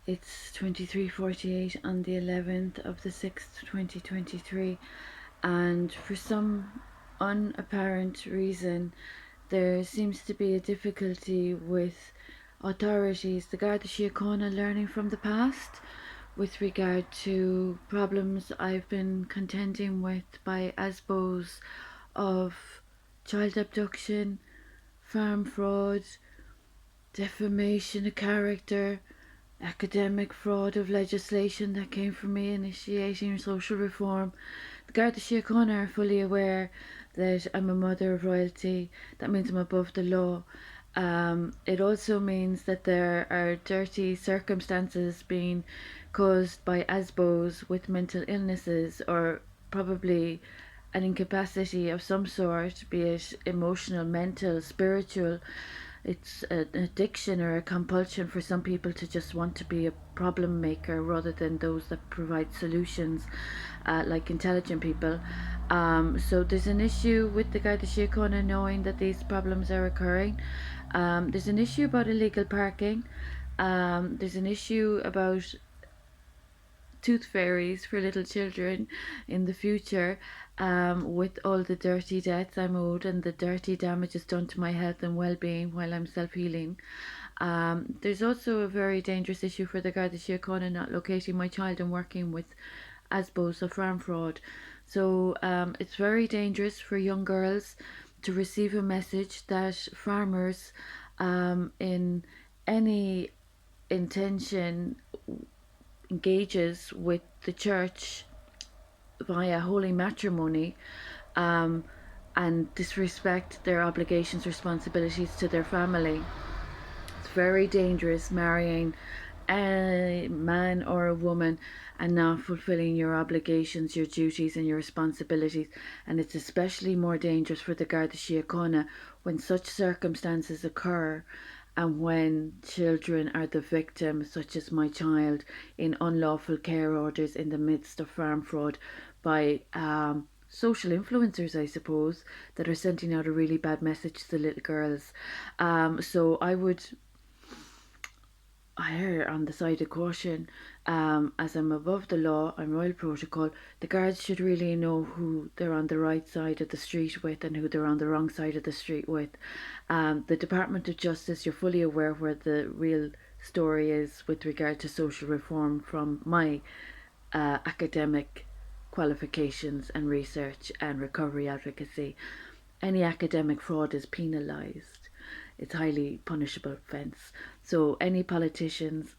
It's 23:48 on the 11th of the 6th, 2023, and for some unapparent reason, there seems to be a difficulty with authorities, the Garda Siochana, learning from the past with regard to problems I've been contending with by ASBOs of child abduction, farm fraud, defamation of character, academic fraud of legislation that came from me initiating social reform. The Garda Síochána are fully aware that I'm a mother of royalty. That means I'm above the law. It also means that there are dirty circumstances being caused by ASBOs with mental illnesses or probably an incapacity of some sort, be it emotional, mental, spiritual. It's an addiction or a compulsion for some people to just want to be a problem maker rather than those that provide solutions, like intelligent people. So there's an issue with the Garda Síochána knowing that these problems are occurring. There's an issue about illegal parking. There's an issue about tooth fairies for little children in the future, with all the dirty debts I'm owed and the dirty damages done to my health and well-being while I'm self-healing. There's also a very dangerous issue for the Garda Síochána not locating my child and working with ASBOs of farm fraud. So it's very dangerous for young girls to receive a message that farmers, in any intention, engages with the church via holy matrimony, um, and disrespect their obligations, responsibilities to their family. It's very dangerous marrying a man or a woman and not fulfilling your obligations, your duties, and your responsibilities. And it's especially more dangerous for the Garda Síochána when such circumstances occur and when children are the victim, such as my child, in unlawful care orders in the midst of farm fraud by social influencers, I suppose, that are sending out a really bad message to the little girls. So I err on the side of caution. As I'm above the law, I'm royal protocol. The guards should really know who they're on the right side of the street with and who they're on the wrong side of the street with. The Department of Justice, you're fully aware where the real story is with regard to social reform from my academic qualifications and research and recovery advocacy. Any academic fraud is penalised. It's highly punishable offence. So any politicians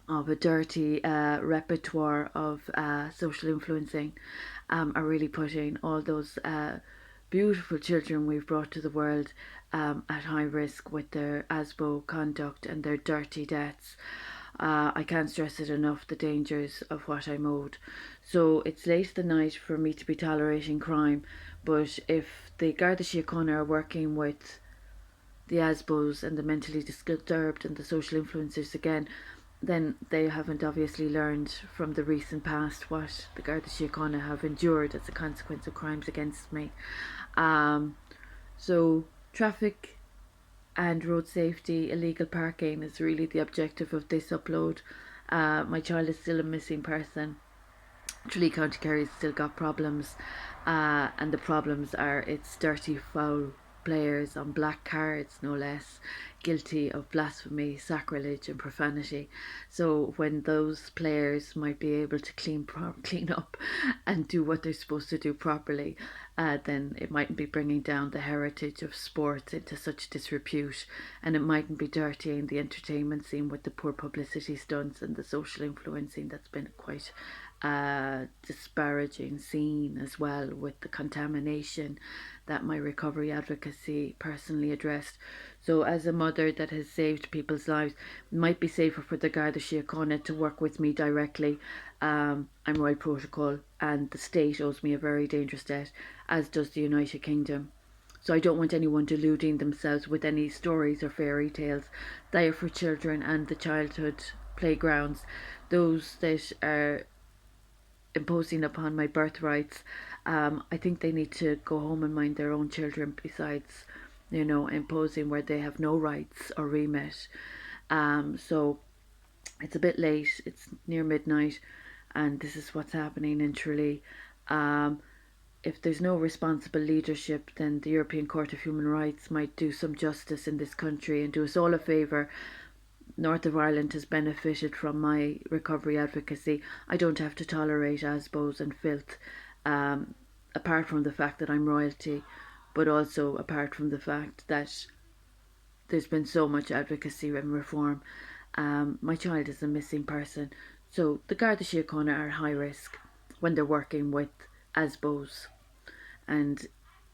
of a dirty repertoire of social influencing are really putting all those beautiful children we've brought to the world at high risk with their ASBO conduct and their dirty debts. I can't stress it enough, the dangers of what I'm owed. So it's late at the night for me to be tolerating crime, but if the Garda Síochána are working with the ASBOs and the mentally disturbed and the social influencers again, then they haven't obviously learned from the recent past what the Garda Síochána have endured as a consequence of crimes against me. So traffic and road safety, illegal parking is really the objective of this upload. My child is still a missing person. Tralee County Kerry's still got problems, and the problems are it's dirty, foul players on black cards, no less, guilty of blasphemy, sacrilege, and profanity. So when those players might be able to clean up and do what they're supposed to do properly, then it mightn't be bringing down the heritage of sports into such disrepute, and it mightn't be dirtying the entertainment scene with the poor publicity stunts and the social influencing that's been quite disparaging scene as well, with the contamination that my recovery advocacy personally addressed. So as a mother that has saved people's lives, it might be safer for the Garda Síochána to work with me directly. I'm Royal Protocol and the state owes me a very dangerous debt, as does the United Kingdom. So I don't want anyone deluding themselves with any stories or fairy tales. They are for children and the childhood playgrounds. Those that are imposing upon my birthrights, I think they need to go home and mind their own children, besides, imposing where they have no rights or remit. So It's a bit late, it's near midnight, and this is what's happening in Tralee. Um, if there's no responsible leadership, then the European Court of Human Rights might do some justice in this country and do us all a favour. North of Ireland has benefited from my recovery advocacy. I don't have to tolerate ASBOs and filth, um, apart from the fact that I'm royalty, but also apart from the fact that there's been so much advocacy and reform. My child is a missing person, so the Garda Síochána are high risk when they're working with ASBOs, and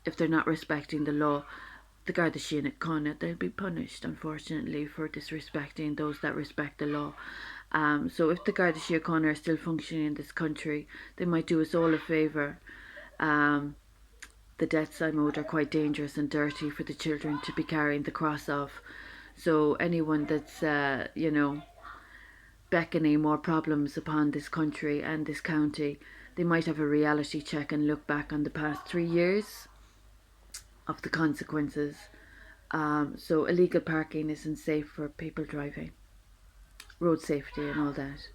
if they're not respecting the law, the Garda Síochána, they'll be punished, unfortunately, for disrespecting those that respect the law. So if the Garda Síochána are still functioning in this country, they might do us all a favour. Um, the deaths I'm owed are quite dangerous and dirty for the children to be carrying the cross of. So anyone that's, beckoning more problems upon this country and this county, they might have a reality check and look back on the past 3 years of the consequences. So illegal parking isn't safe for people driving, road safety and all that.